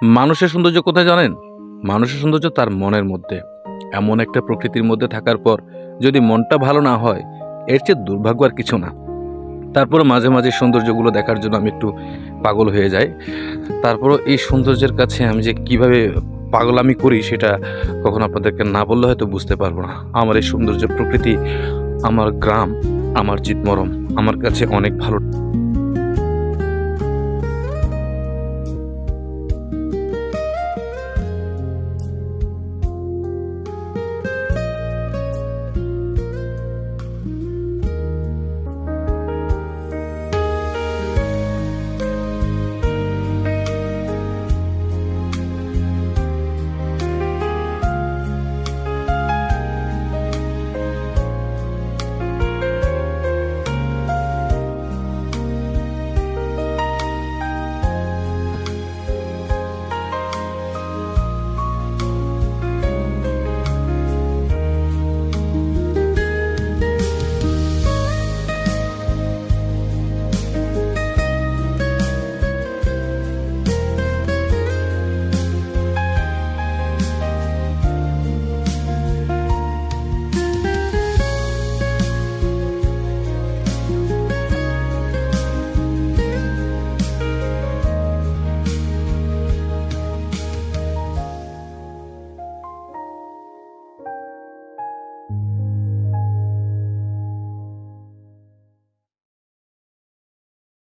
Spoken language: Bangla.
মানুষের সৌন্দর্য কোথায় জানেন? মানুষের সৌন্দর্য তার মনের মধ্যে। এমন একটা প্রকৃতির মধ্যে থাকার পর যদি মনটা ভালো না হয়, এর চেয়ে দুর্ভাগ্য আর কিছু না। তারপরে মাঝে মাঝে সৌন্দর্যগুলো দেখার জন্য আমি একটু পাগল হয়ে যাই। তারপরও এই সৌন্দর্যের কাছে আমি যে কীভাবে পাগলামি করি সেটা কখনো আপনাদেরকে না বললে হয়তো বুঝতে পারবো না। আমার এই সৌন্দর্য প্রকৃতি, আমার গ্রাম, আমার চিতমরম আমার কাছে অনেক ভালো।